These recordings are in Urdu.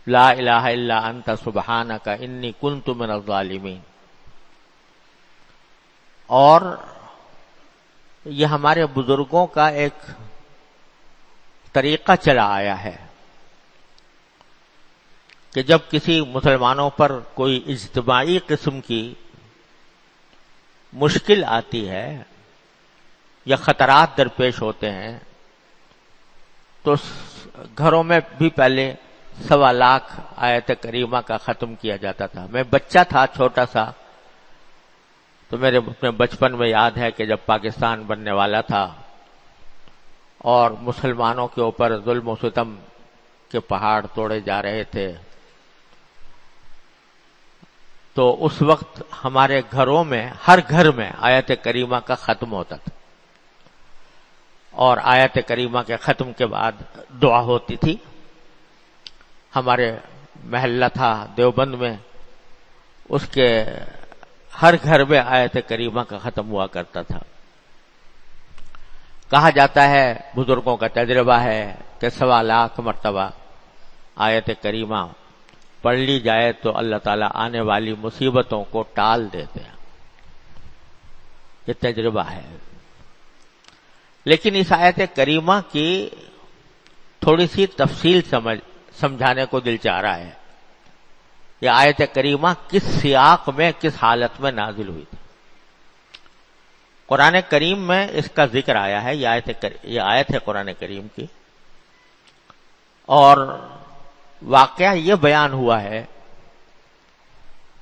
لا الہ الا انت سبحانک انی کنت من الظالمین. اور یہ ہمارے بزرگوں کا ایک طریقہ چلا آیا ہے کہ جب کسی مسلمانوں پر کوئی اجتماعی قسم کی مشکل آتی ہے یا خطرات درپیش ہوتے ہیں تو گھروں میں بھی پہلے 1.25 لاکھ آیت کریمہ کا ختم کیا جاتا تھا. میں بچہ تھا چھوٹا سا، تو میرے اپنے بچپن میں یاد ہے کہ جب پاکستان بننے والا تھا اور مسلمانوں کے اوپر ظلم و ستم کے پہاڑ توڑے جا رہے تھے، تو اس وقت ہمارے گھروں میں ہر گھر میں آیت کریمہ کا ختم ہوتا تھا، اور آیت کریمہ کے ختم کے بعد دعا ہوتی تھی. ہمارے محلہ تھا دیوبند میں، اس کے ہر گھر میں آیت کریمہ کا ختم ہوا کرتا تھا. کہا جاتا ہے، بزرگوں کا تجربہ ہے کہ 1.25 لاکھ مرتبہ آیت کریمہ پڑھ لی جائے تو اللہ تعالیٰ آنے والی مصیبتوں کو ٹال دیتے ہیں. یہ تجربہ ہے. لیکن اس آیت کریمہ کی تھوڑی سی تفصیل سمجھانے کو دل چاہ رہا ہے. یہ آیت کریمہ کس سیاق میں، کس حالت میں نازل ہوئی تھی. قرآن کریم میں اس کا ذکر آیا ہے. یہ آیت ہے قرآن کریم کی، اور واقعہ یہ بیان ہوا ہے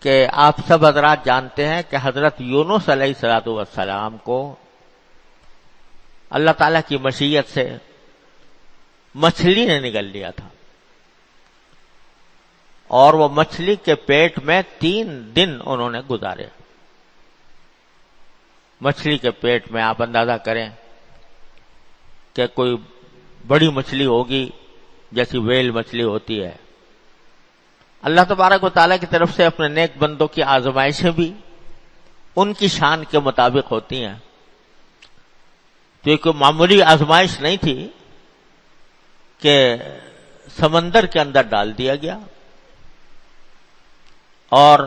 کہ آپ سب حضرات جانتے ہیں کہ حضرت یونس علیہ السلام کو اللہ تعالیٰ کی مشیت سے مچھلی نے نگل لیا تھا، اور وہ مچھلی کے پیٹ میں 3 دن انہوں نے گزارے. مچھلی کے پیٹ میں آپ اندازہ کریں کہ کوئی بڑی مچھلی ہوگی جیسی ویل مچھلی ہوتی ہے. اللہ تبارک و تعالیٰ کی طرف سے اپنے نیک بندوں کی آزمائشیں بھی ان کی شان کے مطابق ہوتی ہیں. تو یہ کوئی معمولی آزمائش نہیں تھی کہ سمندر کے اندر ڈال دیا گیا اور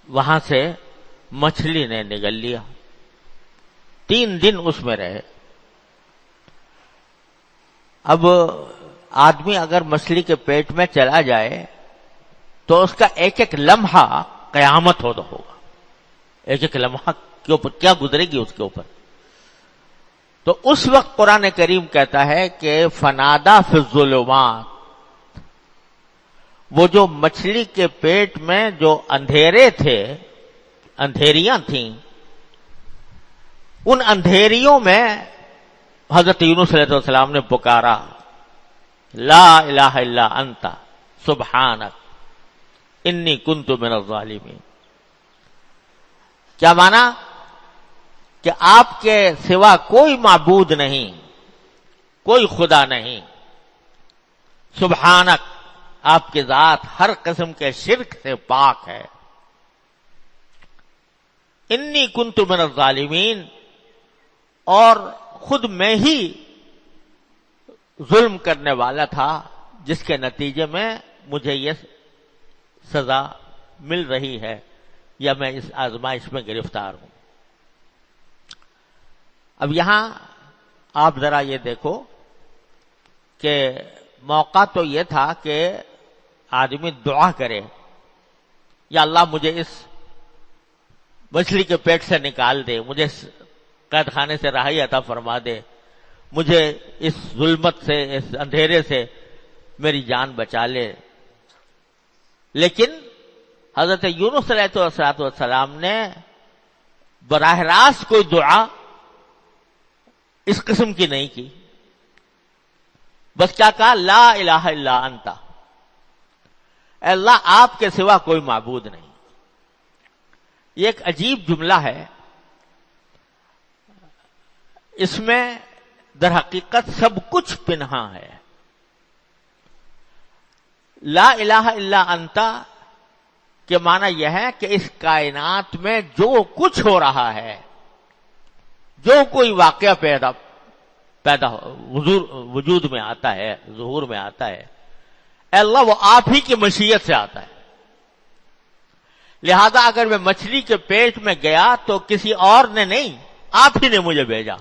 وہاں سے مچھلی نے نگل لیا. 3 دن اس میں رہے. اب آدمی اگر مچھلی کے پیٹ میں چلا جائے تو اس کا ایک ایک لمحہ قیامت ہوگا. ایک ایک لمحہ کے اوپر کیا گزرے گی اس کے اوپر. تو اس وقت قرآن کریم کہتا ہے کہ فنادا فی الظلمات، وہ جو مچھلی کے پیٹ میں جو اندھیرے تھے، اندھیریاں تھیں، ان اندھیریوں میں حضرت یونس علیہ السلام نے پکارا، لا الہ الا انت سبحانک انی کنت من الظالمین. کیا مانا؟ کہ آپ کے سوا کوئی معبود نہیں، کوئی خدا نہیں. سبحانک، آپ کی ذات ہر قسم کے شرک سے پاک ہے. انی کنت من الظالمین، اور خود میں ہی ظلم کرنے والا تھا جس کے نتیجے میں مجھے یہ سزا مل رہی ہے یا میں اس آزمائش میں گرفتار ہوں. اب یہاں آپ ذرا یہ دیکھو کہ موقع تو یہ تھا کہ آدمی دعا کرے، یا اللہ مجھے اس مچھلی کے پیٹ سے نکال دے، مجھے قید خانے سے رہائی عطا فرما دے، مجھے اس ظلمت سے، اس اندھیرے سے میری جان بچا لے. لیکن حضرت یونس علیہ السلام نے براہ راست کوئی دعا اس قسم کی نہیں کی. بس کیا کہا؟ لا الہ الا انت، اے اللہ آپ کے سوا کوئی معبود نہیں. یہ ایک عجیب جملہ ہے. اس میں در حقیقت سب کچھ پنہاں ہے. لا الہ الا انت کے معنی یہ ہے کہ اس کائنات میں جو کچھ ہو رہا ہے، جو کوئی واقعہ وجود میں آتا ہے، ظہور میں آتا ہے، اے اللہ وہ آپ ہی کی مشیت سے آتا ہے، لہذا اگر میں مچھلی کے پیٹ میں گیا تو کسی اور نے نہیں، آپ ہی نے مجھے بھیجا،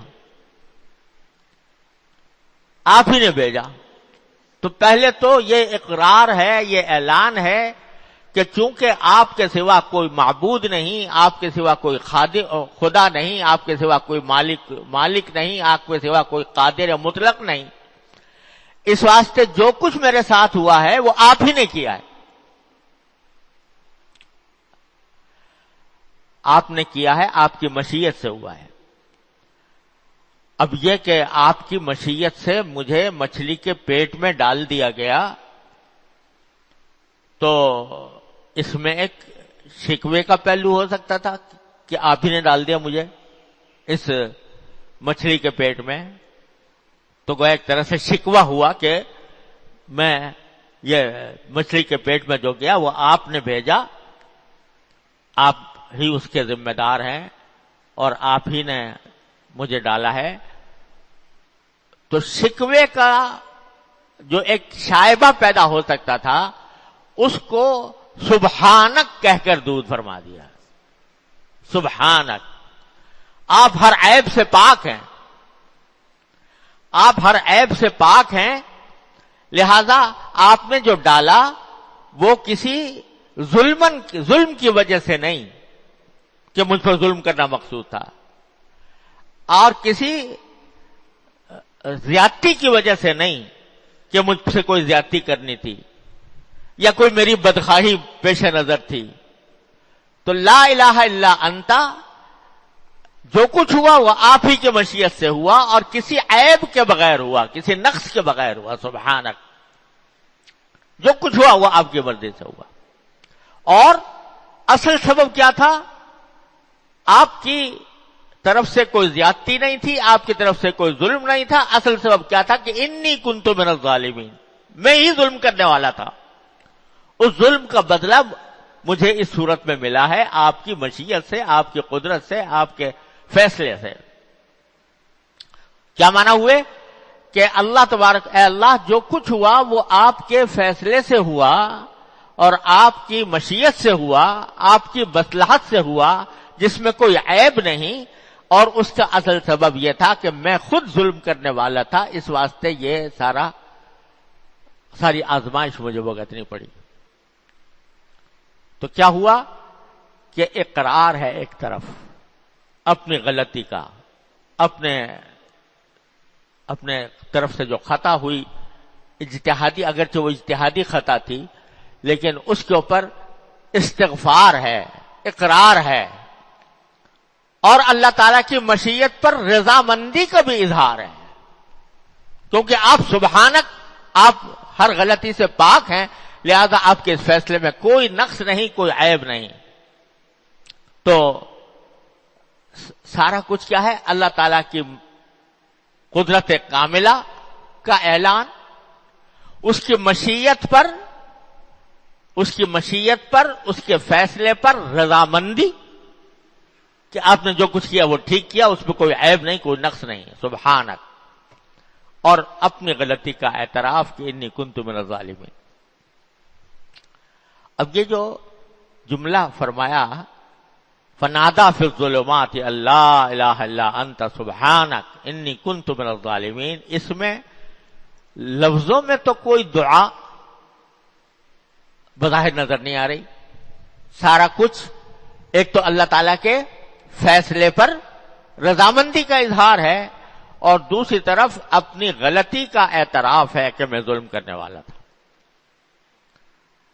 آپ ہی نے بھیجا۔ تو پہلے تو یہ اقرار ہے، یہ اعلان ہے کہ چونکہ آپ کے سوا کوئی معبود نہیں، آپ کے سوا کوئی خدا نہیں، آپ کے سوا کوئی مالک نہیں، آپ کے سوا کوئی قادر مطلق نہیں، اس واسطے جو کچھ میرے ساتھ ہوا ہے وہ آپ ہی نے کیا ہے، آپ نے کیا ہے، آپ کی مشیت سے ہوا ہے۔ اب یہ کہ آپ کی مشیت سے مجھے مچھلی کے پیٹ میں ڈال دیا گیا، تو اس میں ایک شکوے کا پہلو ہو سکتا تھا کہ آپ ہی نے ڈال دیا مجھے اس مچھلی کے پیٹ میں، تو گویا ایک طرح سے شکوہ ہوا کہ میں یہ مچھلی کے پیٹ میں جو گیا وہ آپ نے بھیجا، آپ ہی اس کے ذمہ دار ہیں اور آپ ہی نے مجھے ڈالا ہے۔ تو شکوے کا جو ایک شائبہ پیدا ہو سکتا تھا اس کو سبحانک کہہ کر دور فرما دیا، سبحانک، آپ ہر عیب سے پاک ہیں، آپ ہر عیب سے پاک ہیں، لہذا آپ نے جو ڈالا وہ کسی ظلم کی وجہ سے نہیں کہ مجھ پر ظلم کرنا مقصود تھا، اور کسی زیادتی کی وجہ سے نہیں کہ مجھ سے کوئی زیادتی کرنی تھی یا کوئی میری بدخواہی پیش نظر تھی۔ تو لا الہ الا انتا، جو کچھ ہوا وہ آپ ہی کے مشیت سے ہوا اور کسی عیب کے بغیر ہوا، کسی نقص کے بغیر ہوا، سبحانک، جو کچھ ہوا وہ آپ کی مرضی سے ہوا۔ اور اصل سبب کیا تھا؟ آپ کی طرف سے کوئی زیادتی نہیں تھی، آپ کی طرف سے کوئی ظلم نہیں تھا، اصل سبب کیا تھا کہ انی کنت من الظالمین، میں ہی ظلم کرنے والا تھا، اس ظلم کا بدلہ مجھے اس صورت میں ملا ہے آپ کی مشیت سے، آپ کی قدرت سے، آپ کے فیصلے سے۔ کیا معنی ہوئے کہ اللہ تبارک، اے اللہ جو کچھ ہوا وہ آپ کے فیصلے سے ہوا اور آپ کی مشیت سے ہوا، آپ کی مصلحت سے ہوا، جس میں کوئی عیب نہیں، اور اس کا اصل سبب یہ تھا کہ میں خود ظلم کرنے والا تھا، اس واسطے یہ ساری آزمائش مجھے بھگتنی پڑی۔ تو کیا ہوا کہ اقرار ہے ایک طرف اپنی غلطی کا، اپنے طرف سے جو خطا ہوئی اجتہادی، اگرچہ وہ اجتہادی خطا تھی لیکن اس کے اوپر استغفار ہے، اقرار ہے، اور اللہ تعالیٰ کی مشیت پر رضامندی کا بھی اظہار ہے، کیونکہ آپ سبحانک، آپ ہر غلطی سے پاک ہیں، لہذا آپ کے اس فیصلے میں کوئی نقص نہیں، کوئی عیب نہیں۔ تو سارا کچھ کیا ہے؟ اللہ تعالیٰ کی قدرت کاملہ کا اعلان، اس کی مشیت پر، اس کے فیصلے پر رضامندی کہ آپ نے جو کچھ کیا وہ ٹھیک کیا، اس میں کوئی عیب نہیں، کوئی نقص نہیں، سبحانک، اور اپنی غلطی کا اعتراف کہ انی کنت من الظالمین۔ اب یہ جو جملہ فرمایا فنادا فی الظلمات اللہ الہ الا انت سبحانک انی کنت من الظالمین، اس میں لفظوں میں تو کوئی دعا بظاہر نظر نہیں آ رہی، سارا کچھ ایک تو اللہ تعالیٰ کے فیصلے پر رضامندی کا اظہار ہے، اور دوسری طرف اپنی غلطی کا اعتراف ہے کہ میں ظلم کرنے والا تھا۔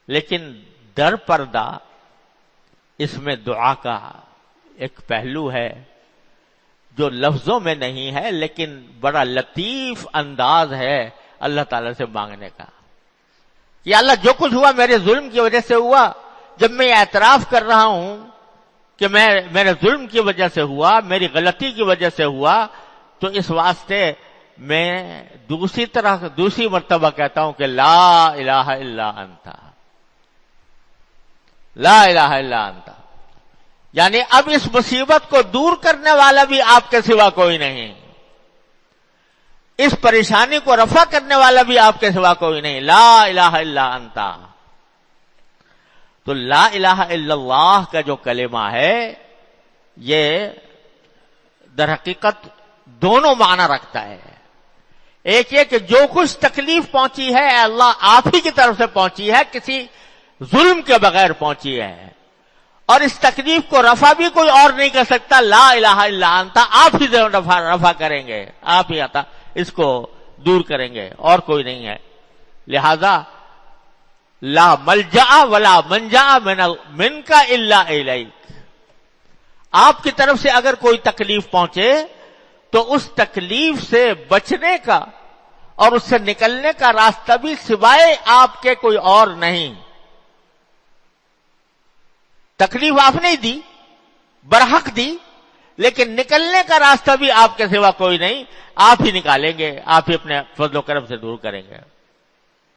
لیکن در پردہ اس میں دعا کا ایک پہلو ہے جو لفظوں میں نہیں ہے، لیکن بڑا لطیف انداز ہے اللہ تعالیٰ سے مانگنے کا کہ اللہ جو کچھ ہوا میرے ظلم کی وجہ سے ہوا، جب میں یہ اعتراف کر رہا ہوں کہ میرے ظلم کی وجہ سے ہوا، میری غلطی کی وجہ سے ہوا، تو اس واسطے میں دوسری مرتبہ کہتا ہوں کہ لا الہ الا انت، لا الہ الا انت، یعنی اب اس مصیبت کو دور کرنے والا بھی آپ کے سوا کوئی نہیں، اس پریشانی کو رفع کرنے والا بھی آپ کے سوا کوئی نہیں، لا الہ الا انتا۔ تو لا الہ الا اللہ کا جو کلمہ ہے یہ در حقیقت دونوں معنی رکھتا ہے۔ ایک یہ کہ جو کچھ تکلیف پہنچی ہے اے اللہ آپ ہی کی طرف سے پہنچی ہے، کسی ظلم کے بغیر پہنچی ہے، اور اس تکلیف کو رفع بھی کوئی اور نہیں کر سکتا، لا الہ الا انتا، آپ ہی سے رفع کریں گے، آپ ہی آتا اس کو دور کریں گے، اور کوئی نہیں ہے۔ لہذا لا ملجا ولا منجا منک الا الیک، آپ کی طرف سے اگر کوئی تکلیف پہنچے تو اس تکلیف سے بچنے کا اور اس سے نکلنے کا راستہ بھی سوائے آپ کے کوئی اور نہیں۔ تکلیف آپ نے دی، برحق دی، لیکن نکلنے کا راستہ بھی آپ کے سوا کوئی نہیں، آپ ہی نکالیں گے، آپ ہی اپنے فضل و کرم سے دور کریں گے۔